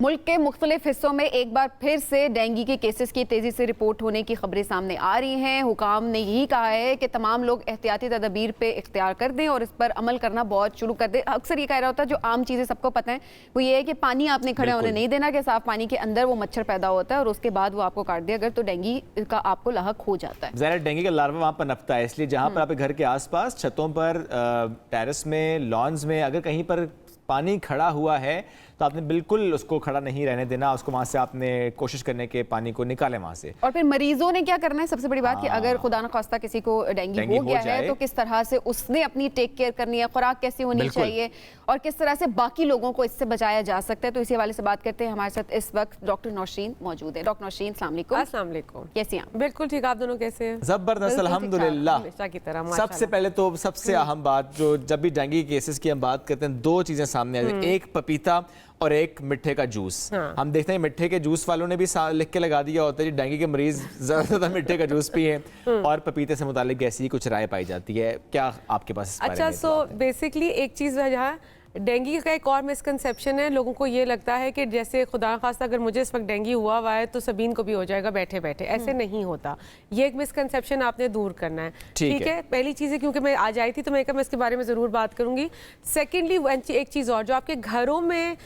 मुल्क के मुख्तलिफ हिस्सों में एक बार फिर से डेंगू के केसेस की तेजी से रिपोर्ट होने की खबरें सामने आ रही हैं। हुकाम ने यही कहा है कि तमाम लोग एहतियाती तदबीर पे इख्तियार कर दें और इस पर अमल करना बहुत शुरू कर दें। अक्सर ये कह रहा होता है, जो आम चीज़ें सबको पता है वो ये है कि पानी आपने खड़े होने नहीं देना, कि साफ पानी के अंदर वो मच्छर पैदा होता है और उसके बाद वो आपको काट दिया अगर तो डेंगू का आपको लाहक हो जाता है। ज़रा डेंगू का लार्वा वहाँ पर नपता है, इसलिए जहाँ पर आपके घर के आसपास छतों पर, टेरेस में, लॉन्स में अगर कहीं पर पानी खड़ा हुआ है तो आपने बिल्कुल उसको खड़ा नहीं रहने देना, उसको वहाँ से आपने कोशिश करने के पानी को निकालें वहाँ से। और फिर मरीजों ने क्या करना है, सबसे बड़ी बात कि अगर खुदा न खास्ता किसी को डेंगू हो गया है तो किस तरह से उसने अपनी टेक केयर करनी है, खुराक कैसी होनी चाहिए और किस तरह से बाकी लोगों को इससे बचाया जा सकता है। तो इसी हवाले से बात करते हैं। हमारे साथ इस वक्त डॉक्टर नौशीन मौजूद है। डॉक्टर नौशीन, अस्सलाम वालेकुम। कैसी हैं? बिल्कुल ठीक, आप दोनों कैसे हैं? जबरदस्त, अल्हम्दुलिल्लाह। सबसे पहले तो सबसे अहम बात, जो जब भी डेंगू केसेस की हम बात करते हैं, दो चीजें सामने आती हैं, एक पपीता और एक मिठे का जूस। हम देखते हैं मिठे के जूस वालों ने भी लिख के लगा दिया होता है जी डेंगू के मरीज ज्यादा मिठे का जूस पिए, और पपीते से मुतालिक ऐसी ही कुछ राय पाई जाती है। क्या आपके पास? अच्छा, सो बेसिकली एक चीज़ है, जहाँ डेंगू का एक और मिसकंसेप्शन है, लोगों को ये लगता है कि जैसे खुदा खास्ता अगर मुझे इस वक्त डेंगू हुआ है तो सबीन को भी हो जाएगा बैठे बैठे। ऐसे नहीं होता, ये एक मिसकंसेप्शन आपने दूर करना है। ठीक है, पहली चीज़ है, क्योंकि मैं आज आई थी तो मैं इसके बारे में ज़रूर बात करूंगी। सेकेंडली एक चीज़ और, जो आपके घरों में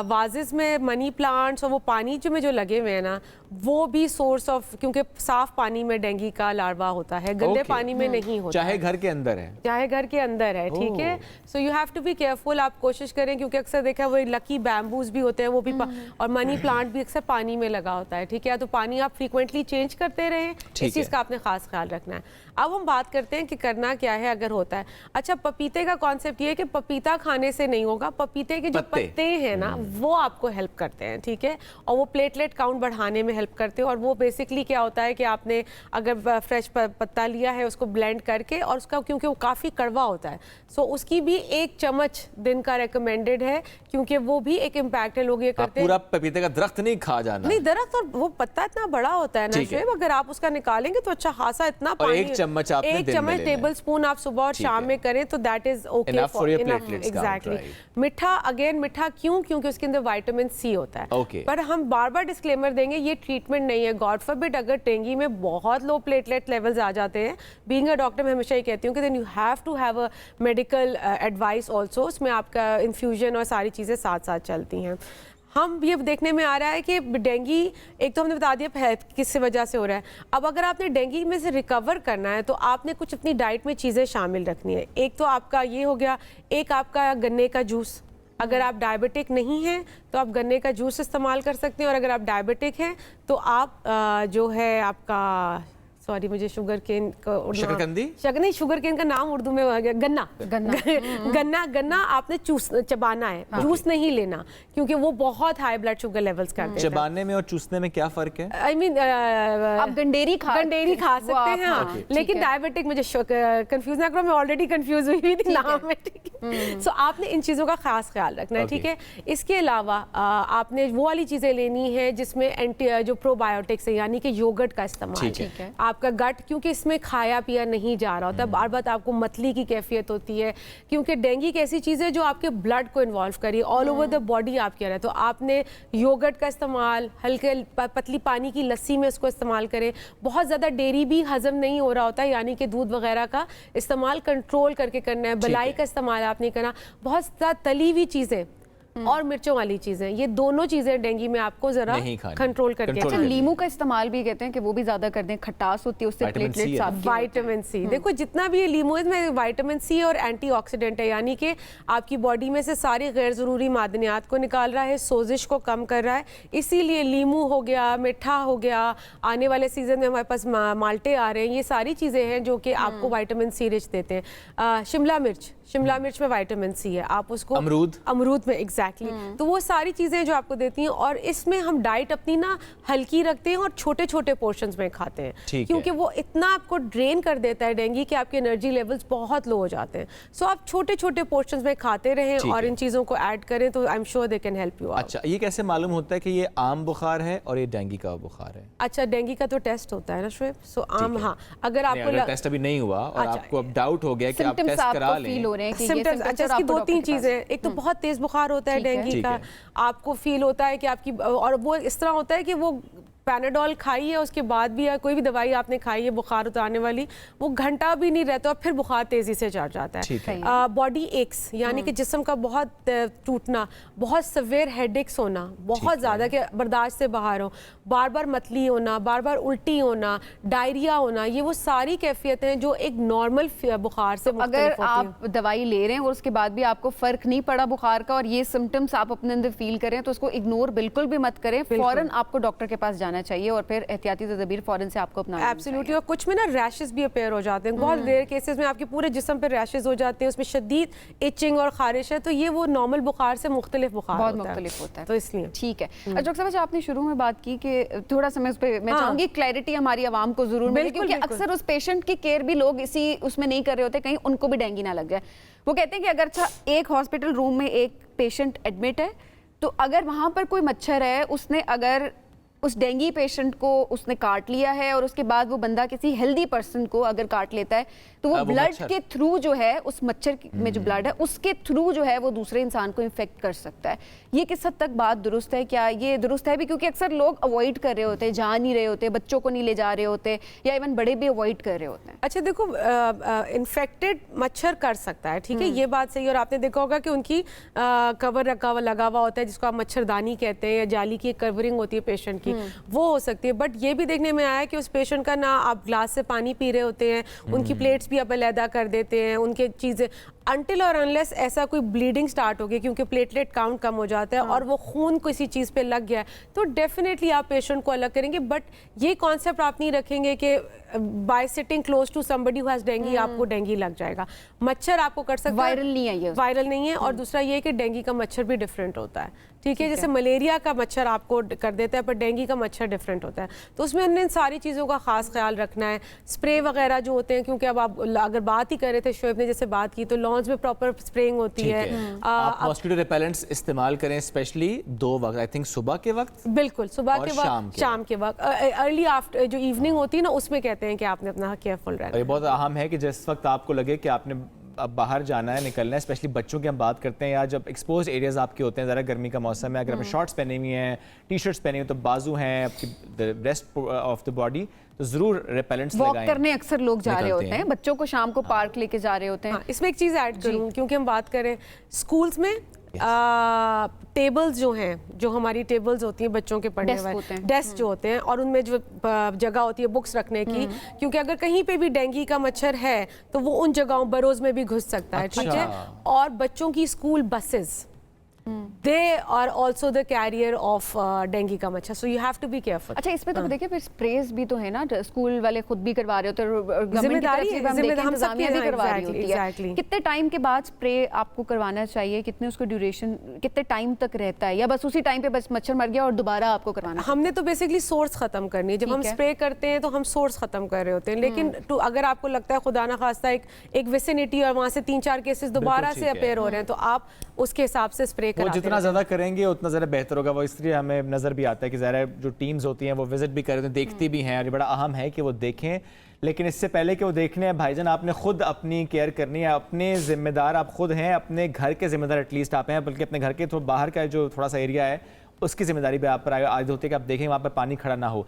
वाजेस में मनी प्लांट्स और वो पानी में जो लगे हुए हैं ना, वो भी सोर्स ऑफ, क्योंकि साफ पानी में डेंगू का लार्वा होता है, गंदे पानी में नहीं होता, चाहे घर के अंदर है, चाहे घर के अंदर है। ठीक है, so you have to be careful. आप कोशिश करें, क्योंकि अक्सर देखा वो लकी बैम्बूज भी होते हैं, वो भी और मनी प्लांट भी अक्सर पानी में लगा होता है। ठीक है, तो पानी आप फ्रीक्वेंटली चेंज करते रहें, इस चीज़ का आपने खास ख्याल रखना है। अब हम बात करते हैं कि करना क्या है अगर होता है। अच्छा, पपीते का कॉन्सेप्ट ये है कि पपीता खाने से नहीं होगा, पपीते के जो पत्ते हैं ना वो आपको हेल्प करते हैं। ठीक है, और वो प्लेटलेट काउंट बढ़ाने में हेल्प करते हैं। और वो बेसिकली क्या होता है कि आपने अगर फ्रेश पत्ता लिया है, उसको ब्लेंड करके, और उसका क्योंकि वो काफ़ी कड़वा होता है, सो उसकी भी 1 चम्मच दिन का रिकमेंडेड है, क्योंकि वो भी एक इम्पैक्ट है। लोग ये करते हैं पूरा पपीते का दरख्त नहीं खा जाना, नहीं दरख्त, और वो पत्ता इतना बड़ा होता है ना शुएब, अगर आप उसका निकालेंगे तो अच्छा खासा इतना पानी, 1 चम्मच टेबल स्पून आप सुबह और शाम में करें तो that is okay for exactly. मीठा, अगेन मीठा क्यों? क्योंकि उसके अंदर विटामिन सी होता है। पर हम बार बार डिस्क्लेमर देंगे, ये ट्रीटमेंट नहीं है। गॉड फॉरबिड अगर डेंगू में बहुत लो प्लेटलेट लेवल्स आ जाते हैं, बीइंग अ डॉक्टर मैं हमेशा ये कहती हूँ कि then you have to have a medical advice also. उसमें आपका इन्फ्यूजन और सारी चीज़ें साथ साथ चलती हैं। हम ये देखने में आ रहा है कि डेंगू, एक तो हमने बता दिया किस वजह से हो रहा है। अब अगर आपने डेंगू में से रिकवर करना है तो आपने कुछ अपनी डाइट में चीज़ें शामिल रखनी है। एक तो आपका ये हो गया, एक आपका गन्ने का जूस। अगर आप डायबिटिक नहीं हैं तो आप गन्ने का जूस इस्तेमाल कर सकते हैं, और अगर आप डायबिटिक हैं तो आप जो है आपका, सॉरी मुझे शुगर केन नहीं, शुगर केन का नाम उर्दू में आ गया, गन्ना। गन्ना आपने चबाना है, जूस नहीं लेना, क्योंकि वो बहुत हाई ब्लड शुगर लेवल्स करते हैं। चबाने में और चूसने में क्या फर्क है? आई मीन आप गंडेरी खा सकते हैं, हाँ, लेकिन डायबिटिक, मुझे कंफ्यूज ना करो, मैं ऑलरेडी कंफ्यूज हुई थी नाम में। ठीक है, सो आपने इन चीज़ों का खास ख्याल रखना है। ठीक है, इसके अलावा आपने वो वाली चीज़ें लेनी है जिसमें एंटी जो प्रोबायोटिक्स है, यानी कि योगर्ट का इस्तेमाल। ठीक है, आपका गट, क्योंकि इसमें खाया पिया नहीं जा रहा होता, बार बार आपको मतली की कैफियत होती है, क्योंकि डेंगू एक ऐसी चीज़ है जो आपके ब्लड को इन्वॉल्व करी, ऑल ओवर द बॉडी आप कह रहे हैं। तो आपने योगर्ट का इस्तेमाल, हल्के पतली पानी की लस्सी में उसको इस्तेमाल करें। बहुत ज़्यादा डेयरी भी हजम नहीं हो रहा होता है, यानी कि दूध वगैरह का इस्तेमाल कंट्रोल करके करना है। बलाई का इस्तेमाल आप नहीं करना। बहुत ज़्यादा तली हुई चीज़ें और मिर्चों वाली चीजें, ये दोनों चीजें डेंगू में आपको जरा कंट्रोल करके। अच्छा, नींबू का इस्तेमाल भी कहते हैं कि वो भी ज्यादा कर दें, खटास होती है उससे प्लेटलेट्स आपके। विटामिन सी, देखो जितना भी लीमू में विटामिन सी और एंटीऑक्सीडेंट है, यानी कि आपकी बॉडी में से सारी गैर जरूरी मादनियात को निकाल रहा है, सोजिश को कम कर रहा है। इसीलिए लीमू हो गया, मीठा हो गया, आने वाले सीजन में हमारे पास माल्टे आ रहे हैं, ये सारी चीजें हैं जो कि आपको विटामिन सी रिच देते हैं। शिमला मिर्च में विटामिन सी है, आप उसको अमरूद में एग्जैक्टली। तो वो सारी चीजें जो आपको देती हैं, और इसमें हम डाइट अपनी ना हल्की रखते हैं और छोटे छोटे पोर्शंस में खाते हैं, क्योंकि वो इतना आपको ड्रेन कर देता है डेंगू कि आपके एनर्जी लेवल्स बहुत लो हो जाते हैं। सो आप छोटे छोटे पोर्शंस में खाते रहें और इन चीजों को ऐड करें तो I am sure they can help you. अच्छा, ये कैसे मालूम होता है कि ये आम बुखार है और ये डेंगू का बुखार है? अच्छा, डेंगू का तो टेस्ट होता है ना शुएब, सो आम, हाँ, अगर आपको टेस्ट अभी नहीं हुआ और आपको अब डाउट हो गया कि आप टेस्ट करा लें, सिम्टम्स। अच्छा, इसकी 2-3 चीजें, एक तो बहुत तेज बुखार होता है है डेंगू का, आपको फील होता है कि आपकी, और वो इस तरह होता है कि वो पैनाडोल खाई है उसके बाद भी, या कोई भी दवाई आपने खाई है बुखार उतारने वाली, वो घंटा भी नहीं रहता और फिर बुखार तेजी से चढ़ जाता है। बॉडी एक्स यानी कि जिस्म का बहुत टूटना, बहुत सवेयर हेडेक्स होना, बहुत ज़्यादा कि बर्दाश्त से बाहर हो, बार बार मतली होना, बार बार उल्टी होना, डायरिया होना, ये वो सारी कैफियतें हैं जो एक नॉर्मल बुखार से अगर आप दवाई ले रहे हैं और उसके बाद भी आपको फर्क नहीं पड़ा बुखार का और ये सिम्टम्स आप अपने अंदर फील करें तो उसको इग्नोर बिल्कुल भी मत करें, फौरन आपको डॉक्टर के पास जाना चाहिए और फिर एहतियाती तदबीर फौरन से आपको अपनाना चाहिए। एब्सोल्युटली। और कुछ में ना रैशेस भी अपीयर हो जाते हैं, बहुत रेयर केसेस में आपके पूरे जिस्म पे रैशेस हो जाते हैं, उसमें शदीद इचिंग और खारिश है, तो ये वो नॉर्मल बुखार से मुख्तलिफ बुखार बहुत मुख्तलिफ होता है, तो इसलिए ठीक है। डॉक्टर साहब आपने शुरू में बात की कि थोड़ा समय उस पर मैं चाहूंगी क्लैरिटी हमारी आवाम को जरूर मिले, क्योंकि अक्सर उस पेशेंट की केयर भी लोग इसी उसमें नहीं कर रहे होते, कहीं उनको भी डेंगू ना लग जाए। वो कहते हैं कि अगर अच्छा एक हॉस्पिटल रूम में एक पेशेंट एडमिट है तो अगर वहां पर कोई मच्छर है, उसने अगर उस डेंगू पेशेंट को उसने काट लिया है और उसके बाद वो बंदा किसी हेल्दी पर्सन को अगर काट लेता है तो वो ब्लड के थ्रू जो है, उस मच्छर में जो ब्लड है उसके थ्रू जो है वो दूसरे इंसान को इन्फेक्ट कर सकता है। ये किस हद तक बात दुरुस्त है? क्या ये दुरुस्त है भी? क्योंकि अक्सर लोग अवॉइड कर रहे होते हैं, जा नहीं रहे होते, बच्चों को नहीं ले जा रहे होते, या इवन बड़े भी अवॉइड कर रहे होते हैं। अच्छा देखो, इन्फेक्टेड मच्छर कर सकता है, ठीक है, ये बात सही है। और आपने देखा होगा कि उनकी कवर लगा हुआ होता है जिसको आप मच्छरदानी कहते हैं, या जाली की कवरिंग होती है पेशेंट की, वो हो सकती है। बट ये भी देखने में आया कि उस पेशेंट का ना आप ग्लास से पानी पी रहे होते हैं, उनकी प्लेट्स भी आप अलहदा कर देते हैं, उनके चीज़ें अनटिल और अनलेस ऐसा कोई ब्लीडिंग स्टार्ट हो गई, क्योंकि प्लेटलेट काउंट कम हो जाता है और वो खून किसी चीज़ पे लग गया है, तो डेफिनेटली आप पेशेंट को अलग करेंगे। बट ये कॉन्सेप्ट आप नहीं रखेंगे कि by sitting close to somebody who has dengue आपको डेंगू लग जाएगा। मच्छर आपको कर सकता है, वायरल नहीं है ये, वायरल नहीं है। और दूसरा ये कि डेंगू का मच्छर भी डिफरेंट होता है, ठीक है, जैसे मलेरिया का मच्छर आपको कर देता है पर डेंगू का मच्छर डिफरेंट होता है, तो उसमें हमने इन सारी चीज़ों का खास ख्याल रखना है। स्प्रे वगैरह जो होते हैं, क्योंकि अब आप अगर बात ही कर रहे थे, शोएब ने जैसे बात की, तो लॉन्स में प्रॉपर स्प्रेइंग होती है। आप मॉस्किटो रिपेलेंट्स इस्तेमाल करें, स्पेशली 2 वक्त, आई थिंक सुबह के वक्त, बिल्कुल सुबह के वक्त, शाम के वक्त, अर्ली आफ्टर जो इवनिंग होती है ना, उसमें कहते हैं कि आपने अपना केयरफुल रहना। ये बहुत अहम है कि जिस वक्त आपको लगे कि आपने अब बाहर जाना है, निकलना है, स्पेशली बच्चों की हम बात करते हैं, या जब एक्सपोज एरियाज आपके होते हैं, ज़रा गर्मी का मौसम है, अगर आपने शॉर्ट्स पहने हुई हैं, टी शर्ट्स पहनी हुई, तो बाजू हैं, आपकी रेस्ट ऑफ द बॉडी, तो जरूर रिपेलेंट्स लगाएं। वॉक करने अक्सर लोग जा रहे होते हैं, बच्चों को शाम को पार्क लेके जा रहे होते हैं। इसमें एक चीज़ ऐड करूँ, क्योंकि हम बात करें स्कूल्स में टेबल्स जो हैं, जो हमारी टेबल्स होती हैं बच्चों के पढ़ने वाले, डेस्क जो होते हैं, और उनमें जो जगह होती है बुक्स रखने की, क्योंकि अगर कहीं पे भी डेंगू का मच्छर है तो वो उन जगहों बरोज में भी घुस सकता है, ठीक है। और बच्चों की school buses, they are also the carrier of dengue का मच्छर, so you have to be careful. अच्छा, इसमें तो देखिए फिर स्प्रेज भी तो है ना, स्कूल वाले खुद भी करवा रहे होते हैं, जिम्मेदारी हम सब भी करवा रही होती है। कितने टाइम के बाद स्प्रे आपको करवाना चाहिए, कितने उसको ड्यूरेशन, कितने टाइम तक रहता है, या बस उसी टाइम पे बस मच्छर मर गया और दोबारा आपको करवाना? हमने तो बेसिकली सोर्स खत्म करनी है, जब हम स्प्रे करते हैं तो हम सोर्स खत्म कर रहे होते हैं, लेकिन अगर आपको लगता है खुदा ना खास्ता एक विसिनिटी और वहां से 3-4 केसेस दोबारा से अपेयर हो रहे हैं, तो आप उसके हिसाब से स्प्रे वो जितना ज़्यादा करेंगे उतना ज़्यादा बेहतर होगा। वो इसलिए हमें नज़र भी आता है कि ज़रा जो टीम्स होती हैं वो विजिट भी कर रहे हैं, देखती भी हैं, और ये बड़ा अहम है कि वो देखें। लेकिन इससे पहले कि वो देखने हैं, भाईजान आपने खुद अपनी केयर करनी है, अपने जिम्मेदार आप खुद हैं, अपने घर के जिम्मेदार एटलीस्ट आप हैं, बल्कि अपने घर के थोड़ा बाहर का जो थोड़ा सा एरिया है उसकी जिम्मेदारी भी आप पर आयद होती है कि आप देखें वहाँ पर पानी खड़ा ना हो।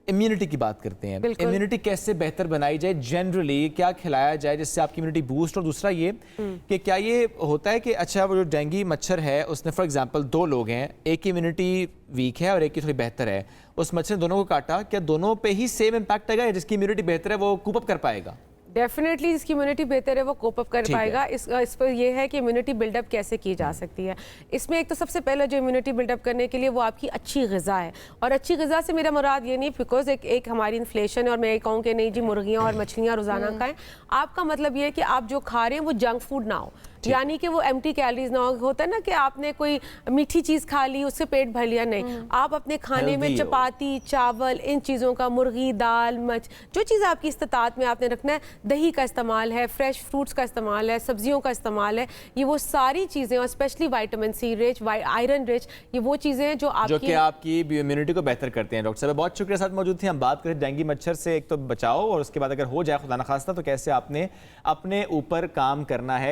इम्यूनिटी की बात करते हैं, इम्यूनिटी कैसे बेहतर बनाई जाए, जनरली क्या खिलाया जाए जिससे आपकी इम्यूनिटी बूस्ट। और दूसरा ये कि क्या ये होता है कि अच्छा वो जो डेंगू मच्छर है उसने फॉर एग्जांपल 2 लोग हैं, एक की इम्यूनिटी वीक है और एक की थोड़ी बेहतर है, उस मच्छर ने दोनों को काटा, क्या दोनों पे ही सेम इम्पैक्ट आएगा, या जिसकी इम्यूनिटी बेहतर है वो कूप अप कर पाएगा? डेफिनेटली जिसकी इम्यूनिटी बेहतर है वो कोप अप कर पाएगा। इस पर यह है कि इम्यूनिटी बिल्डअप कैसे की जा सकती है। इसमें एक तो सबसे पहले जो इम्यूनिटी बिल्डअप करने के लिए वो आपकी अच्छी ग़िज़ा है, और अच्छी ग़िज़ा से मेरा मुराद ये नहीं बिकॉज एक हमारी इन्फ्लेशन है और मैं कहूँ कि नहीं जी मुर्गियाँ और मछलियाँ रोज़ाना खाएं, आपका मतलब ये है कि आप जो खा रहे हैं वो जंक फूड ना हो, यानी कि वो एम्प्टी कैलोरीज ना हो। होता है ना कि आपने कोई मीठी चीज़ खा ली उससे पेट भर लिया, नहीं, आप अपने खाने में चपाती, चावल, इन चीज़ों का, मुर्गी, दाल, मछ, जो चीज़ आपकी इस्तात में आपने रखना है, दही का इस्तेमाल है, फ्रेश फ्रूट्स का इस्तेमाल है, सब्जियों का इस्तेमाल है, ये वो सारी चीज़ें, और specially vitamin C rich, iron rich, ये वो चीज़ें हैं जो आपकी इम्यूनिटी को बेहतर करते हैं। डॉक्टर साहब बहुत शुक्रिया साथ मौजूद थी। हम बात करें डेंगू मच्छर से, एक तो बचाओ, और उसके बाद अगर हो जाए खुदा न खास्ता तो कैसे आपने अपने ऊपर काम करना है,